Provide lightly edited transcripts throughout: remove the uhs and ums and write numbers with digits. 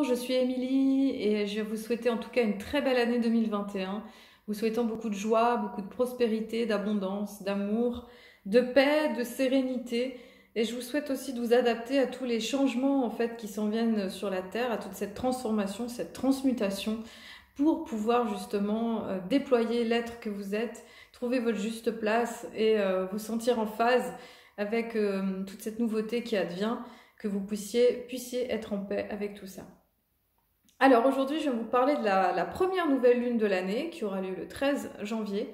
je suis Émilie et je vais vous souhaiter en tout cas une très belle année 2021. Vous souhaitant beaucoup de joie, beaucoup de prospérité, d'abondance, d'amour, de paix, de sérénité. Et je vous souhaite aussi de vous adapter à tous les changements en fait qui s'en viennent sur la Terre, à toute cette transformation, cette transmutation pour pouvoir justement déployer l'être que vous êtes, trouver votre juste place et vous sentir en phase avec toute cette nouveauté qui advient, que vous puissiez être en paix avec tout ça. Alors aujourd'hui, je vais vous parler de la première nouvelle lune de l'année qui aura lieu le 13 janvier.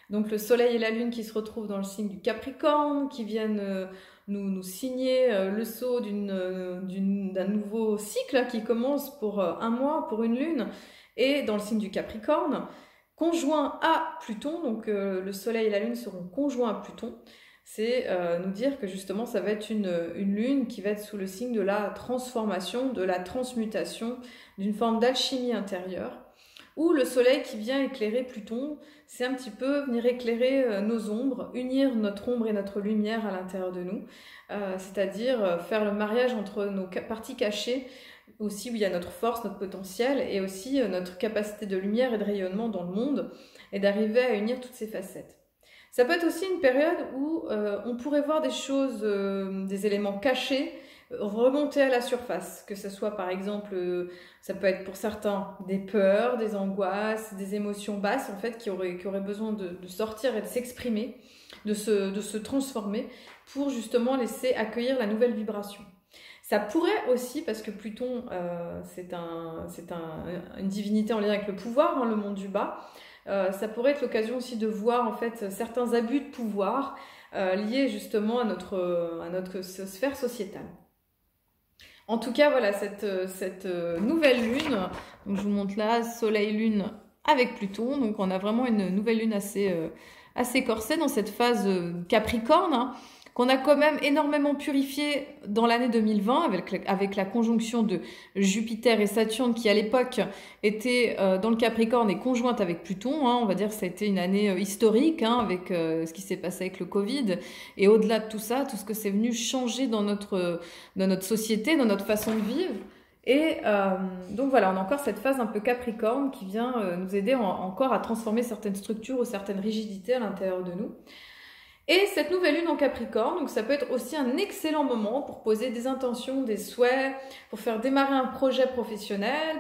Donc le soleil et la lune qui se retrouvent dans le signe du Capricorne, qui viennent nous signer le sceau d'un nouveau cycle qui commence pour un mois, pour une lune, et dans le signe du Capricorne, conjoint à Pluton, donc le soleil et la lune seront conjoints à Pluton. C'est nous dire que justement ça va être une lune qui va être sous le signe de la transformation, de la transmutation, d'une forme d'alchimie intérieure, où le soleil qui vient éclairer Pluton, c'est un petit peu venir éclairer nos ombres, unir notre ombre et notre lumière à l'intérieur de nous, c'est-à-dire faire le mariage entre nos parties cachées, aussi où il y a notre force, notre potentiel, et aussi notre capacité de lumière et de rayonnement dans le monde, et d'arriver à unir toutes ces facettes. Ça peut être aussi une période où on pourrait voir des choses, des éléments cachés, remonter à la surface, que ce soit par exemple, ça peut être pour certains des peurs, des angoisses, des émotions basses en fait qui auraient besoin de sortir et de s'exprimer, de se transformer pour justement laisser accueillir la nouvelle vibration. Ça pourrait aussi, parce que Pluton c'est une divinité en lien avec le pouvoir, hein, le monde du bas, ça pourrait être l'occasion aussi de voir en fait certains abus de pouvoir liés justement à notre sphère sociétale. En tout cas, voilà, cette nouvelle lune, donc je vous montre là, soleil-lune avec Pluton, donc on a vraiment une nouvelle lune assez corsée dans cette phase Capricorne, hein, qu'on a quand même énormément purifié dans l'année 2020 avec la conjonction de Jupiter et Saturne qui à l'époque était dans le Capricorne et conjointe avec Pluton, hein. On va dire que ça a été une année historique, hein, avec ce qui s'est passé avec le Covid, et au-delà de tout ça, tout ce que c'est venu changer dans notre société, dans notre façon de vivre. Et donc voilà, on a encore cette phase un peu Capricorne qui vient nous aider encore à transformer certaines structures ou certaines rigidités à l'intérieur de nous. Et cette nouvelle lune en Capricorne, donc ça peut être aussi un excellent moment pour poser des intentions, des souhaits, pour faire démarrer un projet professionnel,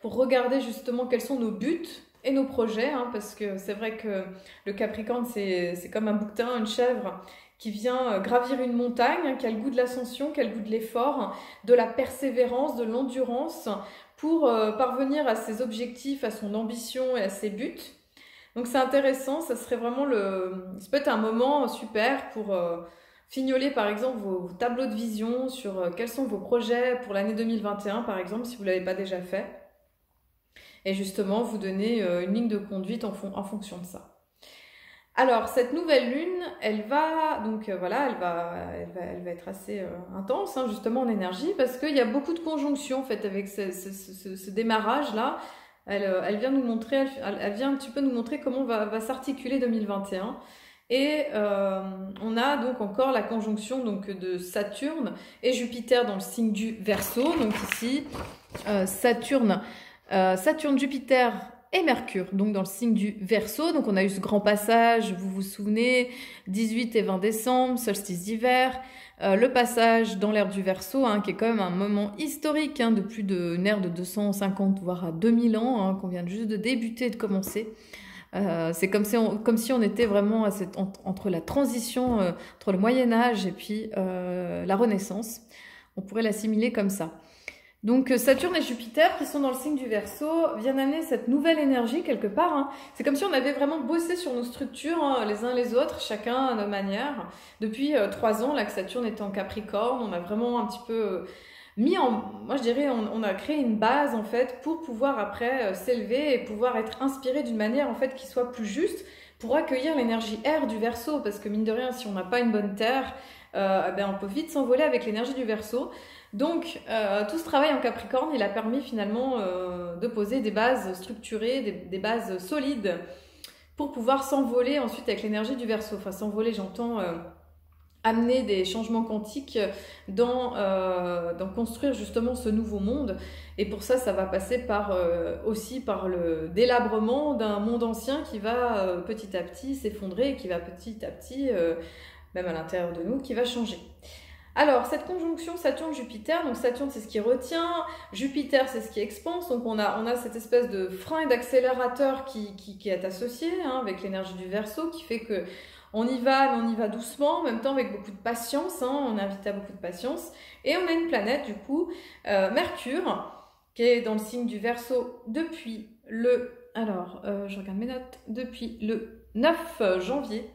pour regarder justement quels sont nos buts et nos projets, hein, parce que c'est vrai que le Capricorne c'est comme un bouquetin, une chèvre qui vient gravir une montagne, hein, qui a le goût de l'ascension, qui a le goût de l'effort, de la persévérance, de l'endurance, pour parvenir à ses objectifs, à son ambition et à ses buts. Donc c'est intéressant, ça serait vraiment ça peut être un moment super pour fignoler par exemple vos tableaux de vision sur quels sont vos projets pour l'année 2021 par exemple si vous ne l'avez pas déjà fait. Et justement vous donner une ligne de conduite en fonction de ça. Alors cette nouvelle lune, elle va être assez intense, hein, justement en énergie, parce qu'il y a beaucoup de conjonctions en fait avec ce démarrage là. Elle vient nous montrer, elle vient un petit peu nous montrer comment va s'articuler 2021. Et on a donc encore la conjonction donc de Saturne et Jupiter dans le signe du Verseau. Donc ici, Saturne, Jupiter et Mercure, donc dans le signe du Verseau. Donc on a eu ce grand passage, vous vous souvenez, 18 et 20 décembre, solstice d'hiver. Le passage dans l'ère du Verseau, hein, qui est quand même un moment historique, hein, de plus d'une ère de 250 voire à 2000 ans, hein, qu'on vient juste de débuter, de commencer. C'est comme si on était vraiment entre la transition entre le Moyen-Âge et puis la Renaissance. On pourrait l'assimiler comme ça. Donc Saturne et Jupiter, qui sont dans le signe du Verseau, viennent amener cette nouvelle énergie quelque part, hein. C'est comme si on avait vraiment bossé sur nos structures, hein, les uns les autres, chacun à notre manière. Depuis 3 ans, là que Saturne était en Capricorne, on a vraiment un petit peu moi je dirais, on a créé une base en fait pour pouvoir après s'élever et pouvoir être inspiré d'une manière en fait qui soit plus juste pour accueillir l'énergie air du Verseau, parce que mine de rien, si on n'a pas une bonne terre, on peut vite s'envoler avec l'énergie du Verseau. Donc, tout ce travail en Capricorne, il a permis finalement de poser des bases structurées, des bases solides pour pouvoir s'envoler ensuite avec l'énergie du Verseau. Enfin, s'envoler, j'entends amener des changements quantiques dans construire justement ce nouveau monde. Et pour ça, ça va passer aussi par le délabrement d'un monde ancien qui va petit à petit s'effondrer et qui va petit à petit, même à l'intérieur de nous, qui va changer. Alors, cette conjonction Saturne-Jupiter, donc Saturne c'est ce qui retient, Jupiter c'est ce qui expanse, donc on a cette espèce de frein et d'accélérateur qui est associé avec l'énergie du Verseau, qui fait que on y va, mais on y va doucement, en même temps avec beaucoup de patience, on invite à beaucoup de patience. Et on a une planète, du coup, Mercure, qui est dans le signe du Verseau depuis je regarde mes notes, depuis le 9 janvier,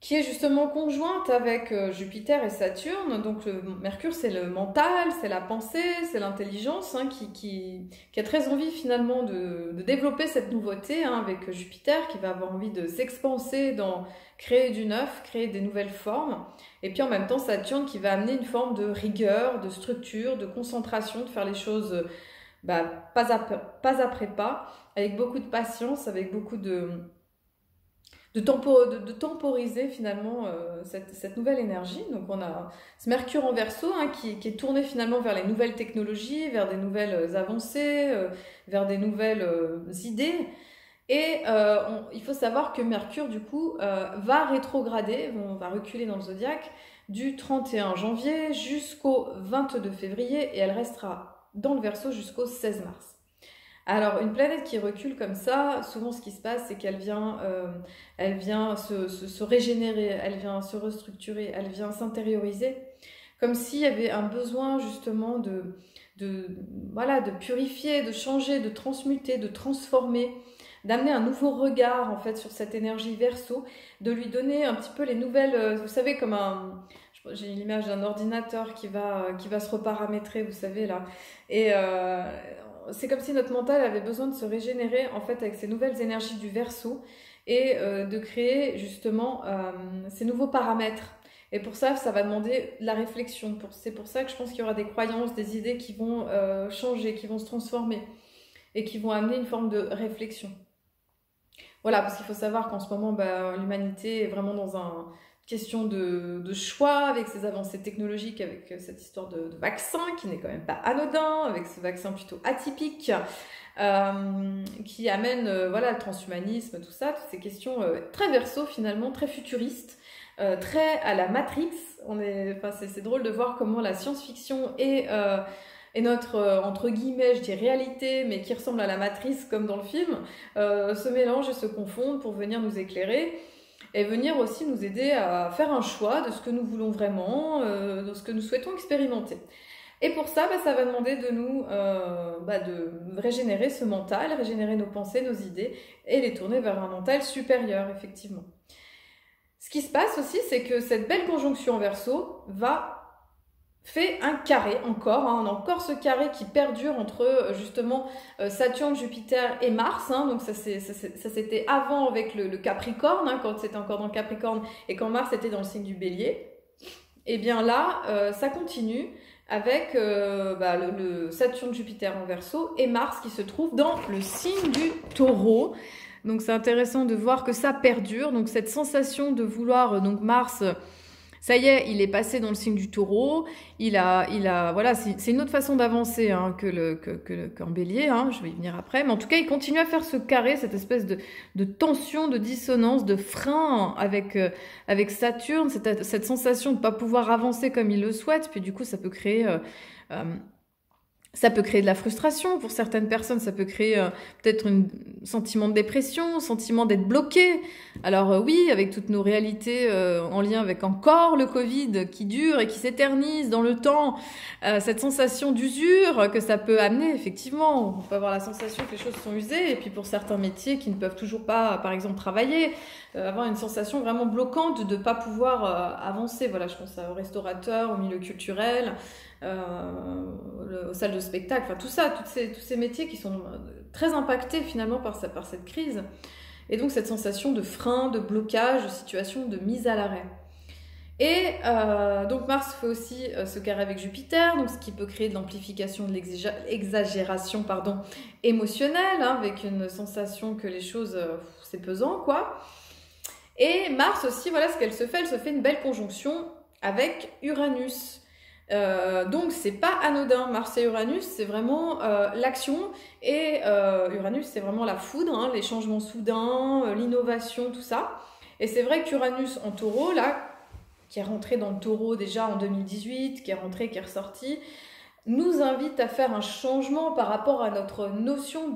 qui est justement conjointe avec Jupiter et Saturne. Donc Mercure, c'est le mental, c'est la pensée, c'est l'intelligence, qui a très envie finalement de développer cette nouveauté, avec Jupiter, qui va avoir envie de s'expanser, créer du neuf, créer des nouvelles formes. Et puis en même temps, Saturne qui va amener une forme de rigueur, de structure, de concentration, de faire les choses pas après pas, avec beaucoup de patience, avec beaucoup de temporiser finalement cette nouvelle énergie. Donc on a ce Mercure en Verseau qui est tourné finalement vers les nouvelles technologies, vers des nouvelles avancées, vers des nouvelles idées. Et il faut savoir que Mercure du coup va rétrograder, on va reculer dans le zodiaque du 31 janvier jusqu'au 22 février et elle restera dans le Verseau jusqu'au 16 mars. Alors, une planète qui recule comme ça, souvent ce qui se passe, c'est qu'elle vient se régénérer, elle vient se restructurer, elle vient s'intérioriser, comme s'il y avait un besoin justement de purifier, de changer, de transmuter, de transformer, d'amener un nouveau regard en fait sur cette énergie Verseau, de lui donner un petit peu les nouvelles, vous savez, comme j'ai l'image d'un ordinateur qui va se reparamétrer, vous savez là, et c'est comme si notre mental avait besoin de se régénérer en fait avec ces nouvelles énergies du Verseau et de créer justement ces nouveaux paramètres. Et pour ça, ça va demander la réflexion. C'est pour ça que je pense qu'il y aura des croyances, des idées qui vont changer, qui vont se transformer et qui vont amener une forme de réflexion. Voilà, parce qu'il faut savoir qu'en ce moment, l'humanité est vraiment dans une question de choix, avec ces avancées technologiques, avec cette histoire de vaccin qui n'est quand même pas anodin, avec ce vaccin plutôt atypique, qui amène le transhumanisme, tout ça, toutes ces questions très Verseau finalement, très futuristes, très à la Matrix. C'est drôle de voir comment la science-fiction et notre, entre guillemets, je dis réalité, mais qui ressemble à la matrice comme dans le film, se mélangent et se confondent pour venir nous éclairer et venir aussi nous aider à faire un choix de ce que nous voulons vraiment, de ce que nous souhaitons expérimenter. Et pour ça, ça va demander de nous de régénérer ce mental, régénérer nos pensées, nos idées et les tourner vers un mental supérieur, effectivement. Ce qui se passe aussi, c'est que cette belle conjonction en Verseau fait un carré encore, on a encore ce carré qui perdure entre justement Saturne, Jupiter et Mars, donc ça c'était avant avec le Capricorne, quand c'était encore dans le Capricorne et quand Mars était dans le signe du Bélier. Et bien là, ça continue avec le Saturne, Jupiter en Verseau et Mars qui se trouve dans le signe du Taureau. Donc c'est intéressant de voir que ça perdure, donc cette sensation de vouloir, donc Mars... Ça y est, il est passé dans le signe du Taureau. Voilà, c'est une autre façon d'avancer qu'en Bélier. Je vais y venir après, mais en tout cas, il continue à faire ce carré, cette espèce de tension, de dissonance, de frein avec Saturne, cette sensation de ne pas pouvoir avancer comme il le souhaite. Puis du coup, ça peut créer de la frustration pour certaines personnes, ça peut créer peut-être un sentiment de dépression, sentiment d'être bloqué. Alors oui, avec toutes nos réalités en lien avec encore le Covid qui dure et qui s'éternise dans le temps, cette sensation d'usure que ça peut amener, effectivement. On peut avoir la sensation que les choses sont usées et puis pour certains métiers qui ne peuvent toujours pas, par exemple, travailler, avoir une sensation vraiment bloquante de ne pas pouvoir avancer. Voilà, je pense aux restaurateurs, au milieu culturel, aux salles de spectacle, enfin tout ça, tous ces métiers qui sont très impactés finalement par cette crise. Et donc cette sensation de frein, de blocage, de situation de mise à l'arrêt. Et donc Mars fait aussi ce carré avec Jupiter, donc ce qui peut créer de l'amplification de l'exagération émotionnelle, avec une sensation que les choses, c'est pesant, quoi. Et Mars aussi, voilà ce qu'elle se fait, elle se fait une belle conjonction avec Uranus. Donc c'est pas anodin, Mars et Uranus, c'est vraiment l'action, et Uranus c'est vraiment la foudre, hein, les changements soudains, l'innovation, tout ça. Et c'est vrai qu'Uranus en taureau, là, qui est rentré dans le taureau déjà en 2018, qui est rentré, qui est ressorti, nous invite à faire un changement par rapport à notre notion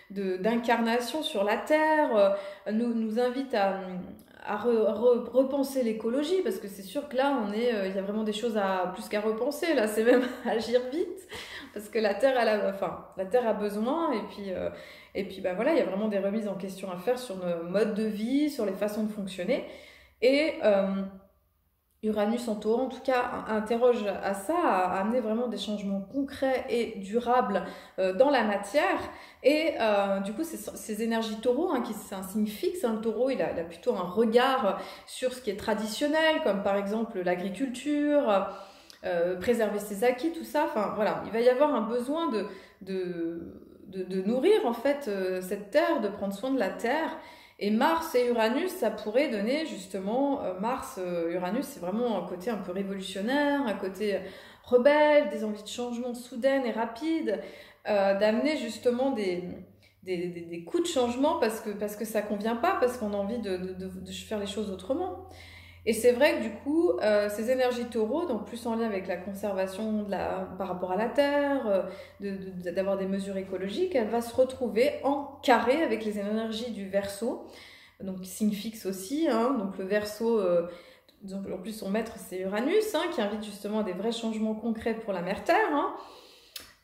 d'incarnation sur la Terre, nous invite à repenser l'écologie, parce que c'est sûr que là, il y a vraiment des choses plus qu'à repenser, là, c'est même agir vite, parce que la Terre, la Terre a besoin, et puis bah, voilà, il y a vraiment des remises en question à faire sur nos modes de vie, sur les façons de fonctionner, et Uranus en taureau, en tout cas, interroge à ça, à amener vraiment des changements concrets et durables dans la matière. Et du coup, ces énergies taureaux, hein, c'est un signe fixe, hein, le taureau, il a plutôt un regard sur ce qui est traditionnel, comme par exemple l'agriculture, préserver ses acquis, tout ça. Enfin, voilà, il va y avoir un besoin de nourrir, en fait, cette terre, de prendre soin de la terre. Et Mars et Uranus, ça pourrait donner justement, Uranus, c'est vraiment un côté un peu révolutionnaire, un côté rebelle, des envies de changement soudaines et rapides, d'amener justement des coups de changement parce que ça convient pas, parce qu'on a envie de faire les choses autrement. Et c'est vrai que du coup, ces énergies taureaux, donc plus en lien avec la conservation par rapport à la Terre, d'avoir des mesures écologiques, elle va se retrouver en carré avec les énergies du Verseau, donc signe fixe aussi, hein, donc le Verseau, donc en plus son maître c'est Uranus, hein, qui invite justement à des vrais changements concrets pour la mère Terre, hein.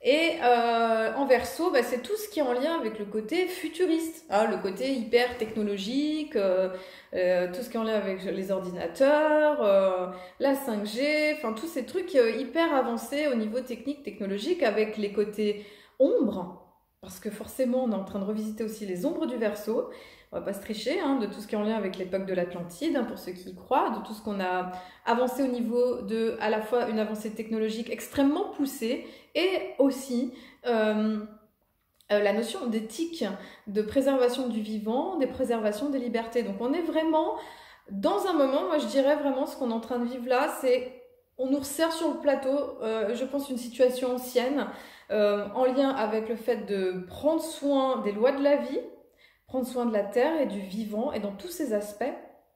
Et en Verseau, bah, c'est tout ce qui est en lien avec le côté futuriste, hein, le côté hyper technologique, tout ce qui est en lien avec les ordinateurs, la 5G, enfin tous ces trucs hyper avancés au niveau technique, technologique, avec les côtés ombres, parce que forcément on est en train de revisiter aussi les ombres du Verseau. On va pas se tricher, hein, de tout ce qui est en lien avec l'époque de l'Atlantide, hein, pour ceux qui y croient, de tout ce qu'on a avancé au niveau de, à la fois une avancée technologique extrêmement poussée, et aussi la notion d'éthique, de préservation du vivant, des préservations des libertés. Donc on est vraiment dans un moment, moi je dirais vraiment ce qu'on est en train de vivre là, c'est on nous resserre sur le plateau, je pense une situation ancienne, en lien avec le fait de prendre soin des lois de la vie, prendre soin de la terre et du vivant, et dans tous ces aspects,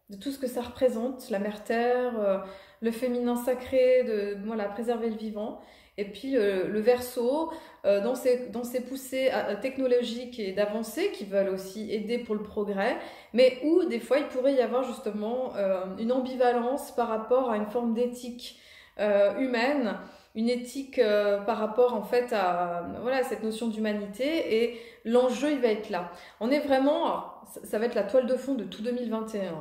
de tout ce que ça représente, la mère terre, le féminin sacré, voilà, préserver le vivant. Et puis le Verseau, dans ses poussées technologiques et d'avancées qui veulent aussi aider pour le progrès, mais où des fois il pourrait y avoir justement une ambivalence par rapport à une forme d'éthique humaine, une éthique par rapport en fait à voilà, cette notion d'humanité, et l'enjeu il va être là. On est vraiment, ça va être la toile de fond de tout 2021.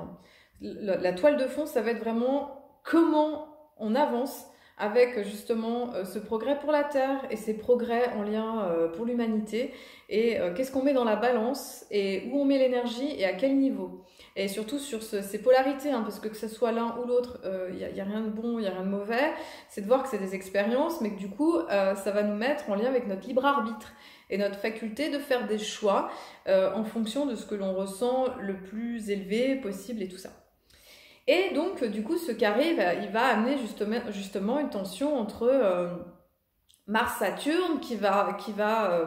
La toile de fond, ça va être vraiment comment on avance avec justement ce progrès pour la Terre et ces progrès en lien pour l'humanité, et qu'est-ce qu'on met dans la balance et où on met l'énergie et à quel niveau. Et surtout sur ces polarités, hein, parce que ce soit l'un ou l'autre, y a rien de bon, il n'y a rien de mauvais, c'est de voir que c'est des expériences, mais que du coup, ça va nous mettre en lien avec notre libre arbitre et notre faculté de faire des choix en fonction de ce que l'on ressent le plus élevé possible et tout ça. Et donc, du coup, ce carré, il va amener justement une tension entre Mars-Saturne qui va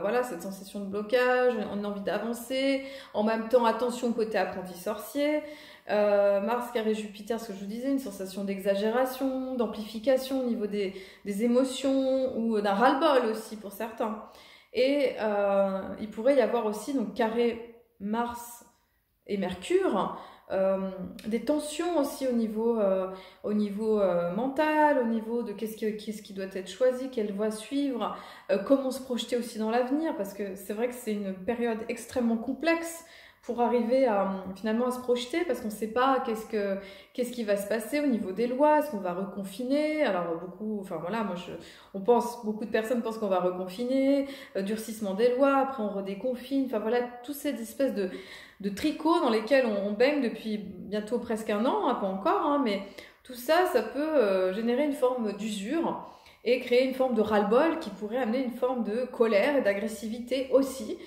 voilà, cette sensation de blocage, on a envie d'avancer, en même temps, attention côté apprenti sorcier, Mars carré Jupiter, ce que je vous disais, une sensation d'exagération, d'amplification au niveau des émotions, ou d'un ras-le-bol aussi pour certains. Et il pourrait y avoir aussi, donc carré Mars et Mercure, des tensions aussi au niveau mental, au niveau de qu'est-ce qui doit être choisi, quelle voie suivre, comment se projeter aussi dans l'avenir, parce que c'est vrai que c'est une période extrêmement complexe pour arriver finalement à se projeter, parce qu'on ne sait pas qu'est-ce qui va se passer au niveau des lois, est-ce qu'on va reconfiner, alors beaucoup de personnes pensent qu'on va reconfiner, durcissement des lois, après on redéconfine, enfin voilà, toutes ces espèces de tricots dans lesquels on baigne depuis bientôt presque un an, hein, pas encore, hein, mais tout ça, ça peut générer une forme d'usure. et créer une forme de ras-le-bol qui pourrait amener une forme de colère et d'agressivité aussi,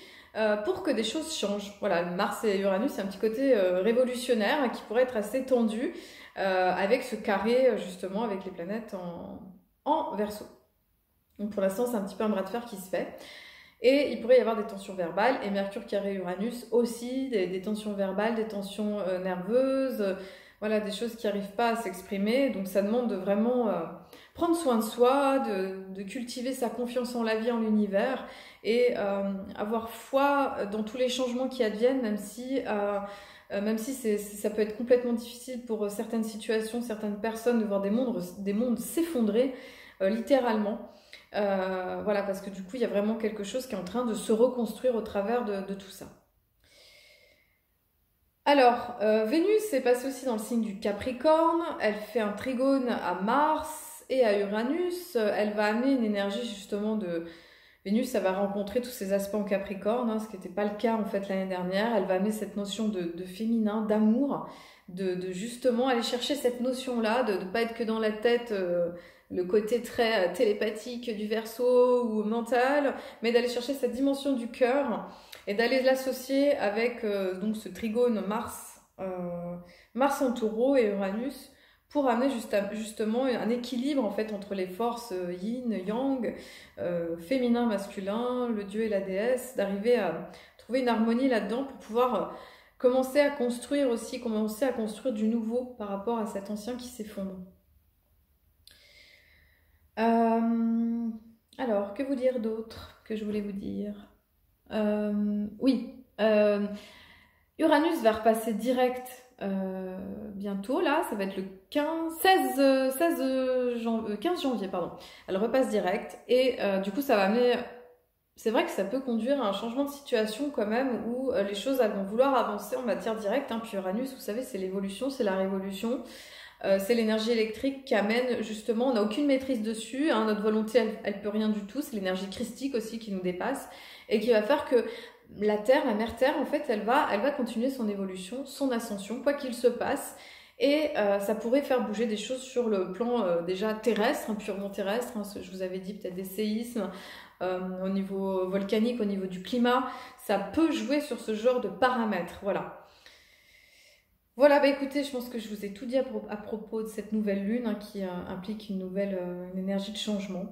pour que des choses changent. Voilà, Mars et Uranus, c'est un petit côté révolutionnaire, hein, qui pourrait être assez tendu, avec ce carré justement avec les planètes en Verseau. Donc pour l'instant, c'est un petit peu un bras de fer qui se fait. Et il pourrait y avoir des tensions verbales, et Mercure carré Uranus aussi, des tensions verbales, des tensions nerveuses, voilà, des choses qui n'arrivent pas à s'exprimer. Donc ça demande de vraiment prendre soin de soi, de cultiver sa confiance en la vie, en l'univers, et avoir foi dans tous les changements qui adviennent, même si ça peut être complètement difficile pour certaines situations, certaines personnes, de voir des mondes s'effondrer, littéralement. Voilà, parce que du coup, il y a vraiment quelque chose qui est en train de se reconstruire au travers de tout ça. Alors, Vénus est passée aussi dans le signe du Capricorne. Elle fait un trigone à Mars et à Uranus. Elle va amener une énergie justement de... Vénus, ça va rencontrer tous ces aspects en Capricorne, hein, ce qui n'était pas le cas en fait l'année dernière. Elle va amener cette notion de féminin, d'amour, de justement aller chercher cette notion-là, de ne pas être que dans la tête, le côté très télépathique du Verseau ou mental, mais d'aller chercher cette dimension du cœur et d'aller l'associer avec donc ce trigone Mars en Taureau et Uranus, pour amener justement un équilibre en fait entre les forces yin, yang, féminin, masculin, le dieu et la déesse, d'arriver à trouver une harmonie là-dedans pour pouvoir commencer à construire aussi, commencer à construire du nouveau par rapport à cet ancien qui s'effondre. Alors, que vous dire d'autre que je voulais vous dire? Oui, Uranus va repasser direct bientôt, là, ça va être le 15 janvier, pardon. Elle repasse direct, et du coup ça va amener... C'est vrai que ça peut conduire à un changement de situation quand même, où les choses elles vont vouloir avancer en matière directe, hein. Puis Uranus, vous savez, c'est l'évolution, c'est la révolution. C'est l'énergie électrique qui amène justement, on n'a aucune maîtrise dessus, hein, notre volonté elle peut rien du tout, c'est l'énergie christique aussi qui nous dépasse et qui va faire que la Terre, la mère Terre, en fait, elle va continuer son évolution, son ascension, quoi qu'il se passe. Et ça pourrait faire bouger des choses sur le plan déjà terrestre, hein, purement terrestre, hein, je vous avais dit peut-être des séismes, au niveau volcanique, au niveau du climat, ça peut jouer sur ce genre de paramètres, voilà. Voilà, bah écoutez, je pense que je vous ai tout dit à propos de cette nouvelle lune, hein, qui implique une énergie de changement.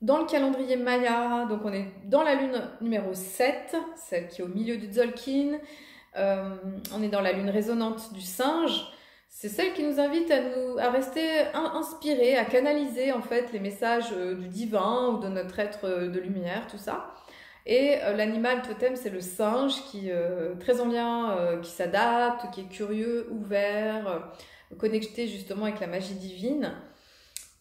Dans le calendrier Maya, donc on est dans la lune numéro 7, celle qui est au milieu du Tzolk'in. On est dans la lune résonante du singe. C'est celle qui nous invite à rester inspirés, à canaliser en fait les messages du divin ou de notre être de lumière, tout ça. Et l'animal totem, c'est le singe qui très en lien, qui s'adapte, qui est curieux, ouvert, connecté justement avec la magie divine.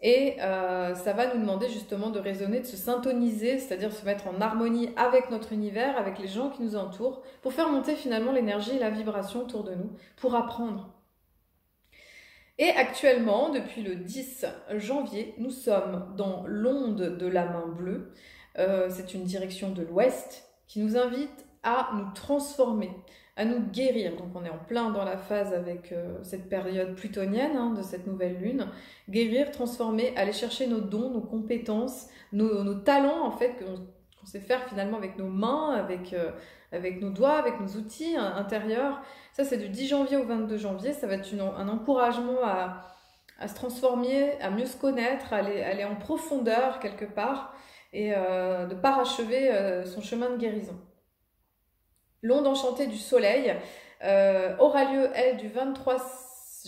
Et ça va nous demander justement de raisonner, de se syntoniser, c'est-à-dire se mettre en harmonie avec notre univers, avec les gens qui nous entourent, pour faire monter finalement l'énergie et la vibration autour de nous, pour apprendre. Et actuellement, depuis le 10 janvier, nous sommes dans l'onde de la main bleue. C'est une direction de l'ouest qui nous invite à nous transformer, à nous guérir. Donc on est en plein dans la phase avec cette période plutonienne, hein, de cette nouvelle lune. Guérir, transformer, aller chercher nos dons, nos compétences, nos talents en fait qu'on sait faire finalement avec nos mains, avec nos doigts, avec nos outils intérieurs. Ça c'est du 10 janvier au 22 janvier, ça va être un encouragement à se transformer, à mieux se connaître, à aller en profondeur quelque part, et de parachever son chemin de guérison. L'onde enchantée du soleil aura lieu, elle, du 23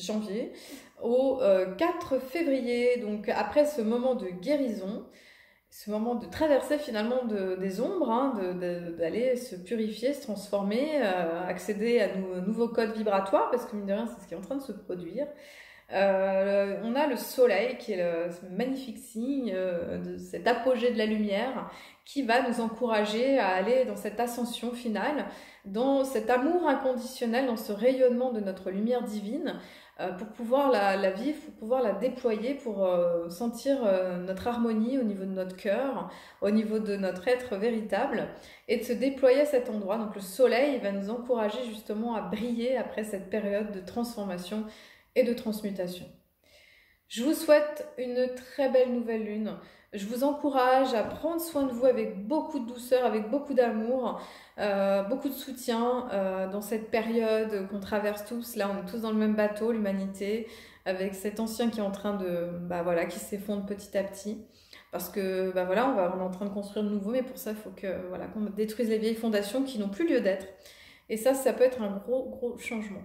janvier au 4 février. Donc après ce moment de guérison, ce moment de traverser finalement des ombres, hein, d'aller se purifier, se transformer, accéder à nos nouveaux codes vibratoires, parce que mine de rien, c'est ce qui est en train de se produire. On a le soleil qui est ce magnifique signe de cet apogée de la lumière qui va nous encourager à aller dans cette ascension finale, dans cet amour inconditionnel, dans ce rayonnement de notre lumière divine, pour pouvoir la vivre, pour pouvoir la déployer, pour sentir notre harmonie au niveau de notre cœur, au niveau de notre être véritable, et de se déployer à cet endroit. Donc le soleil va nous encourager justement à briller après cette période de transformation et de transmutation. Je vous souhaite une très belle nouvelle lune. Je vous encourage à prendre soin de vous avec beaucoup de douceur, avec beaucoup d'amour, beaucoup de soutien dans cette période qu'on traverse tous. Là, on est tous dans le même bateau, l'humanité, avec cet ancien qui est en train de, bah voilà, qui s'effondre petit à petit. Parce que, bah voilà, on est en train de construire de nouveau, mais pour ça, il faut que, voilà, qu'on détruise les vieilles fondations qui n'ont plus lieu d'être. Et ça peut être un gros changement.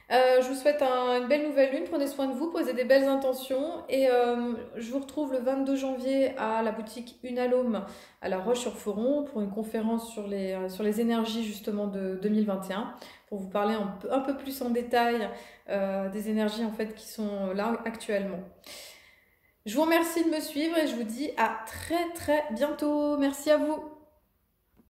Je vous souhaite une belle nouvelle lune, prenez soin de vous, posez des belles intentions et je vous retrouve le 22 janvier à la boutique Unalome à La Roche-sur-Foron pour une conférence sur les énergies justement de 2021 pour vous parler un peu plus en détail des énergies en fait qui sont là actuellement. Je vous remercie de me suivre et je vous dis à très bientôt. Merci à vous.